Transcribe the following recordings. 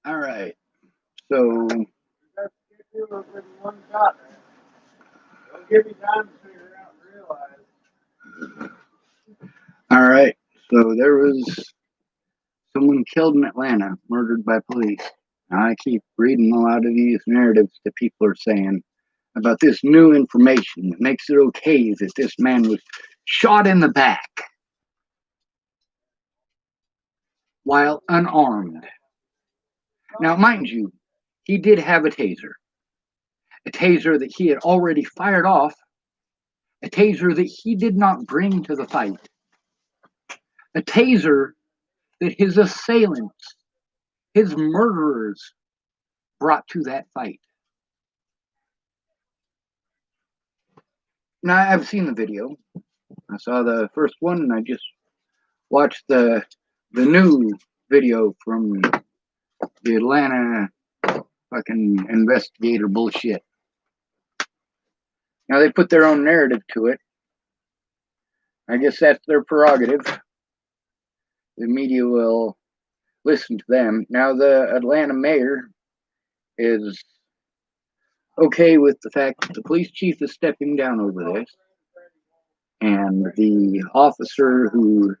All right. So, That's get you within one shot. Don't give me time to figure out and realize. all right. So there was someone killed in Atlanta, murdered by police. Now, I keep reading a lot of these narratives that people are saying about this new information that makes it okay that this man was shot in the back while unarmed. Now, mind you, he did have a taser that he had already fired off, a taser that he did not bring to the fight, a taser that his assailants, his murderers, brought to that fight. Now, I've seen the video. I saw the first one, and I just watched the new video from the Atlanta fucking investigator bullshit. Now they put their own narrative to it. I guess that's their prerogative. The media will listen to them. Now the Atlanta mayor is okay with the fact that the police chief is stepping down over this, and the officer who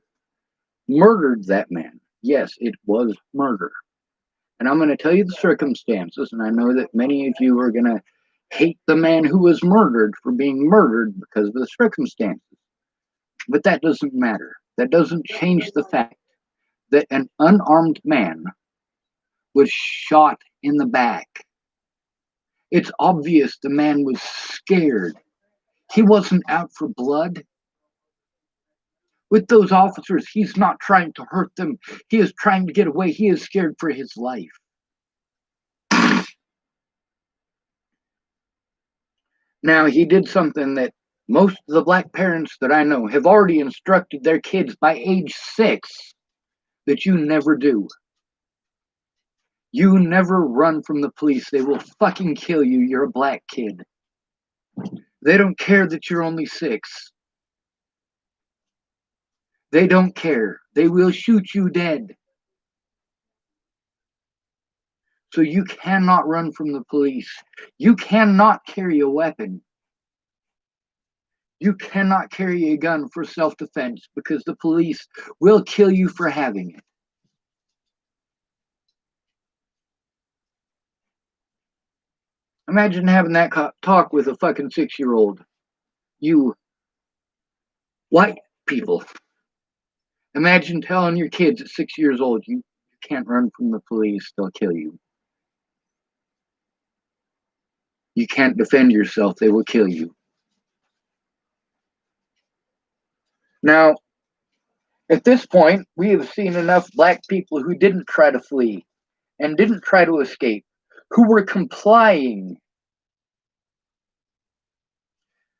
murdered that man. Yes, it was murder. And I'm going to tell you the circumstances, and I know that many of you are going to hate the man who was murdered for being murdered because of the circumstances. But that doesn't matter. That doesn't change the fact that an unarmed man was shot in the back. It's obvious the man was scared. He wasn't out for blood. With those officers, he's not trying to hurt them. He is trying to get away. He is scared for his life. Now, he did something that most of the black parents that I know have already instructed their kids by age 6 that you never do. You never run from the police. They will fucking kill you. You're a black kid. They don't care that you're only 6. They don't care. They will shoot you dead. So you cannot run from the police. You cannot carry a weapon. You cannot carry a gun for self-defense because the police will kill you for having it. Imagine having that talk with a fucking 6-year-old. You white people. Imagine telling your kids at 6 years old, you can't run from the police, they'll kill you. You can't defend yourself, they will kill you. Now, at this point, we have seen enough black people who didn't try to flee and didn't try to escape, who were complying.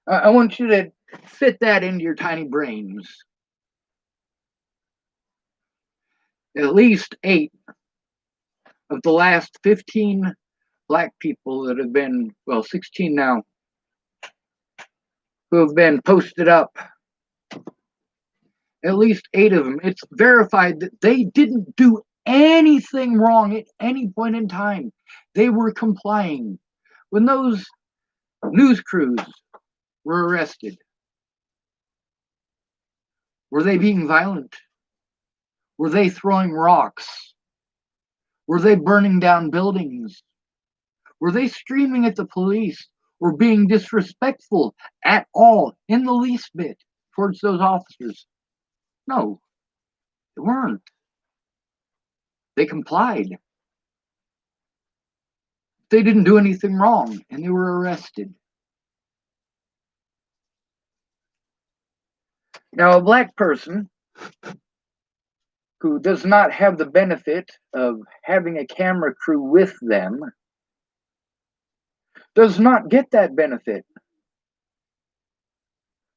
I want you to fit that into your tiny brains. At least 8 of the last 15 black people that have been, well, 16 now, who have been posted up, at least 8 of them, it's verified that they didn't do anything wrong at any point in time. They were complying. When those news crews were arrested, were they being violent? Were they throwing rocks? Were they burning down buildings? Were they screaming at the police or being disrespectful at all in the least bit towards those officers? No, they weren't. They complied. They didn't do anything wrong and they were arrested. Now, a black person who does not have the benefit of having a camera crew with them does not get that benefit.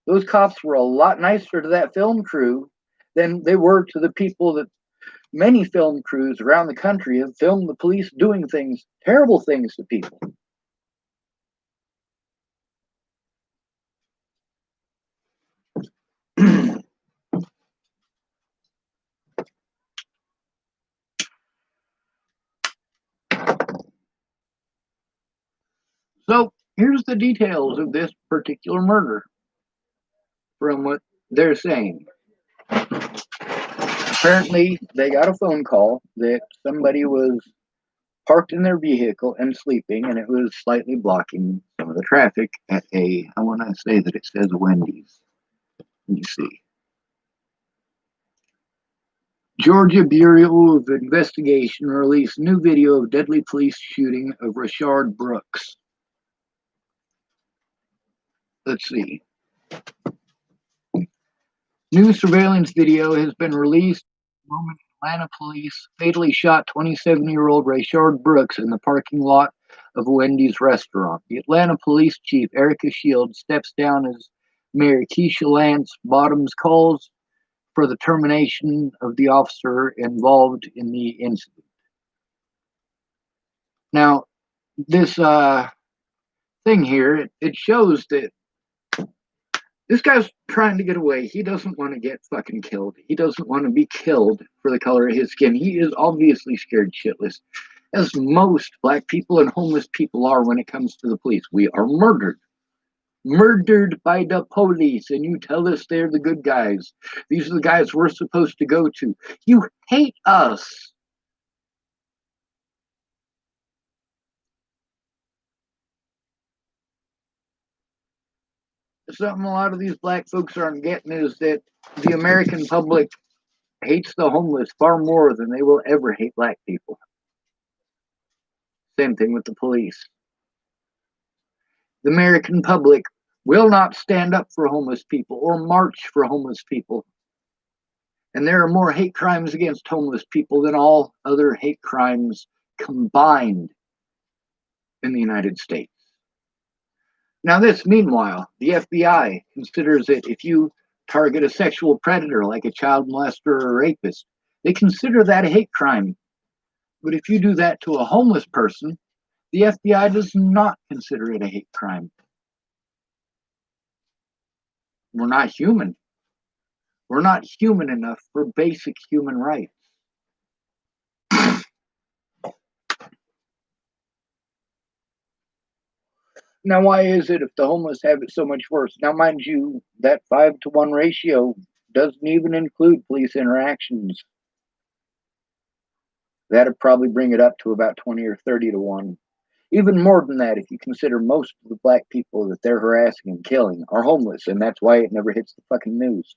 Those cops were a lot nicer to that film crew than they were to the people that many film crews around the country have filmed the police doing things, terrible things to people. So here's the details of this particular murder from what they're saying. Apparently, they got a phone call that somebody was parked in their vehicle and sleeping, and it was slightly blocking some of the traffic at I want to say that it says Wendy's. Let me see. Georgia Bureau of Investigation released new video of deadly police shooting of Rayshard Brooks. Let's see. New surveillance video has been released. The moment Atlanta police fatally shot 27-year-old Rayshard Brooks in the parking lot of a Wendy's restaurant. The Atlanta police chief, Erica Shields, steps down as Mayor Keisha Lance Bottoms calls for the termination of the officer involved in the incident. Now, this thing here, it shows that this guy's trying to get away. He doesn't want to get fucking killed. He doesn't want to be killed for the color of his skin. He is obviously scared shitless, as most black people and homeless people are when it comes to the police. We are murdered. Murdered by the police, and you tell us they're the good guys. These are the guys we're supposed to go to. You hate us. Something a lot of these black folks aren't getting is that the American public hates the homeless far more than they will ever hate black people. Same thing with the police. The American public will not stand up for homeless people or march for homeless people. And there are more hate crimes against homeless people than all other hate crimes combined in the United States. Now, this, meanwhile, the FBI considers that if you target a sexual predator like a child molester or a rapist, they consider that a hate crime. But if you do that to a homeless person, the FBI does not consider it a hate crime. We're not human. We're not human enough for basic human rights. Now, why is it if the homeless have it so much worse? Now, mind you, that 5-to-1 ratio doesn't even include police interactions. That'd probably bring it up to about 20 or 30-to-1. Even more than that, if you consider most of the black people that they're harassing and killing are homeless, and that's why it never hits the fucking news.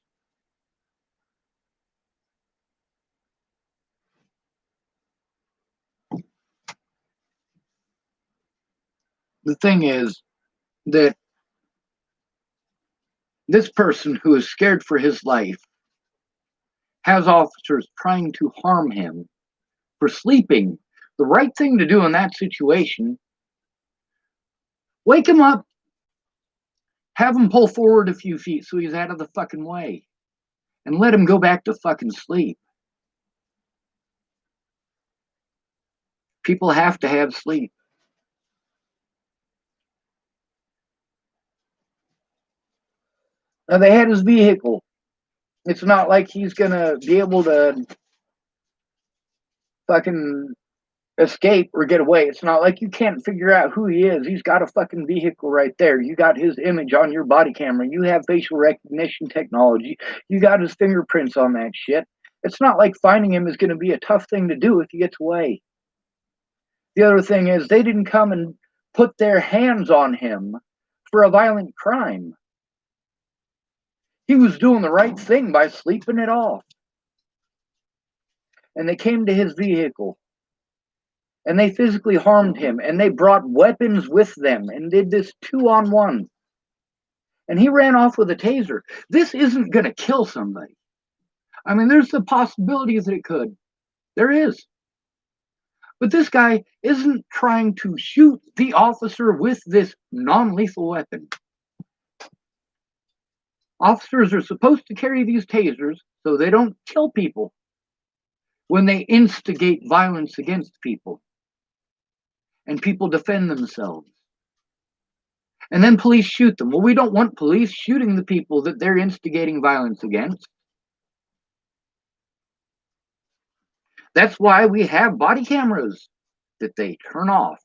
The thing is that this person who is scared for his life has officers trying to harm him for sleeping. The right thing to do in that situation, wake him up, have him pull forward a few feet so he's out of the fucking way, and let him go back to fucking sleep. People have to have sleep. Now, they had his vehicle. It's not like he's gonna be able to fucking escape or get away. It's not like you can't figure out who he is. He's got a fucking vehicle right there. You got his image on your body camera. You have facial recognition technology. You got his fingerprints on that shit. It's not like finding him is going to be a tough thing to do if he gets away. The other thing is, they didn't come and put their hands on him for a violent crime. He was doing the right thing by sleeping it off. And they came to his vehicle. And they physically harmed him. And they brought weapons with them and did this 2-on-1. And he ran off with a taser. This isn't going to kill somebody. I mean, there's the possibility that it could. There is. But this guy isn't trying to shoot the officer with this non-lethal weapon. Officers are supposed to carry these tasers so they don't kill people when they instigate violence against people and people defend themselves. And then police shoot them. Well, we don't want police shooting the people that they're instigating violence against. That's why we have body cameras that they turn off.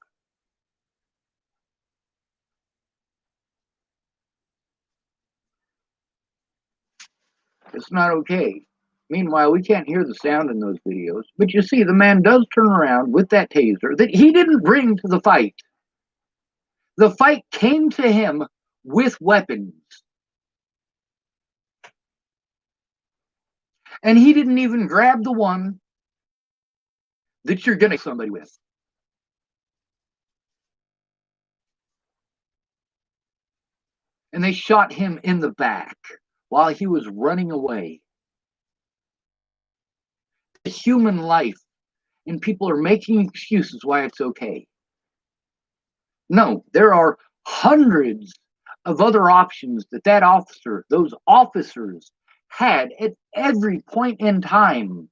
It's not okay. Meanwhile, we can't hear the sound in those videos. But you see, the man does turn around with that taser that he didn't bring to the fight. The fight came to him with weapons. And he didn't even grab the one that you're going to somebody with. And they shot him in the back while he was running away. Human life, and people are making excuses why it's okay. No, there are hundreds of other options that those officers had at every point in time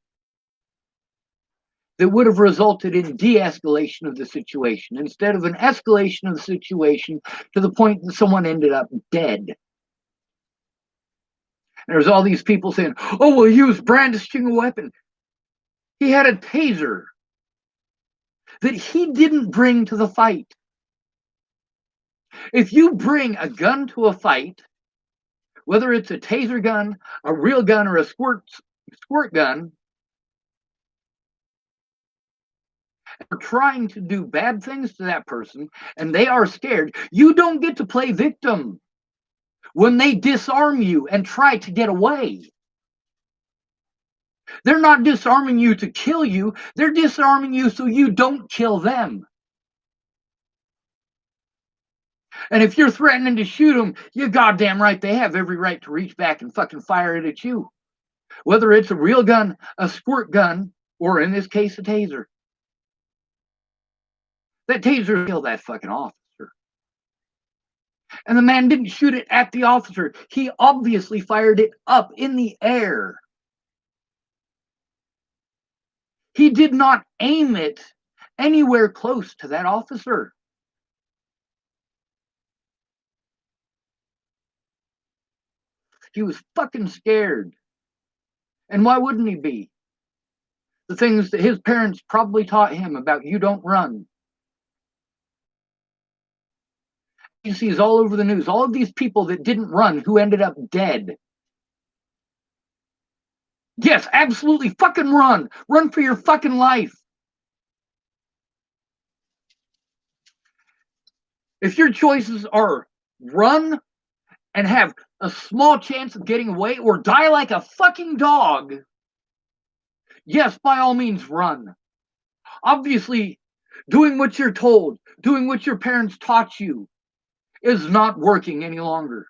that would have resulted in de-escalation of the situation instead of an escalation of the situation to the point that someone ended up dead. And there's all these people saying, oh, well, he was brandishing a weapon. He had a taser that he didn't bring to the fight. If you bring a gun to a fight, whether it's a taser gun, a real gun, or a squirt gun, are trying to do bad things to that person and they are scared, you don't get to play victim when they disarm you and try to get away. They're not disarming you to kill you, they're disarming you so you don't kill them. And if you're threatening to shoot them, you're goddamn right they have every right to reach back and fucking fire it at you. Whether it's a real gun, a squirt gun, or in this case, a taser. That taser killed that fucking officer. And the man didn't shoot it at the officer. He obviously fired it up in the air. He did not aim it anywhere close to that officer. He was fucking scared. And why wouldn't he be? The things that his parents probably taught him about you don't run. You see, it's all over the news. All of these people that didn't run who ended up dead. Yes, absolutely fucking run. Run for your fucking life. If your choices are run and have a small chance of getting away or die like a fucking dog, yes, by all means, run. Obviously, doing what you're told, doing what your parents taught you is not working any longer.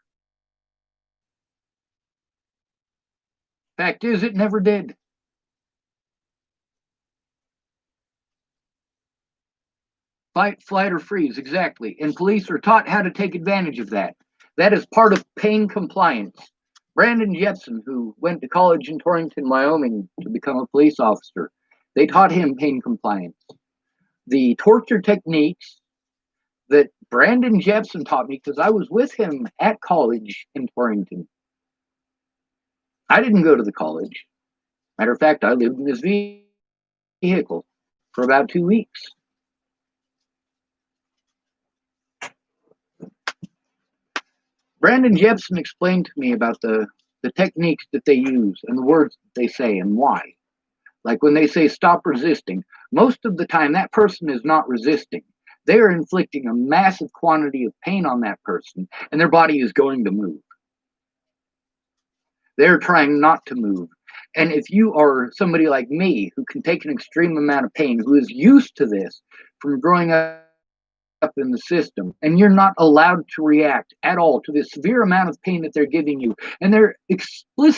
Fact is, it never did. Fight, flight, or freeze, exactly. And police are taught how to take advantage of that. That is part of pain compliance. Brandon Jepson, who went to college in Torrington, Wyoming to become a police officer, they taught him pain compliance. The torture techniques that Brandon Jepson taught me, because I was with him at college in Torrington. I didn't go to the college. Matter of fact, I lived in his vehicle for about 2 weeks. Brandon Jepson explained to me about the techniques that they use and the words that they say and why. Like when they say stop resisting, most of the time that person is not resisting. They are inflicting a massive quantity of pain on that person and their body is going to move. They're trying not to move. And if you are somebody like me who can take an extreme amount of pain, who is used to this from growing up in the system, and you're not allowed to react at all to the severe amount of pain that they're giving you, and they're explicitly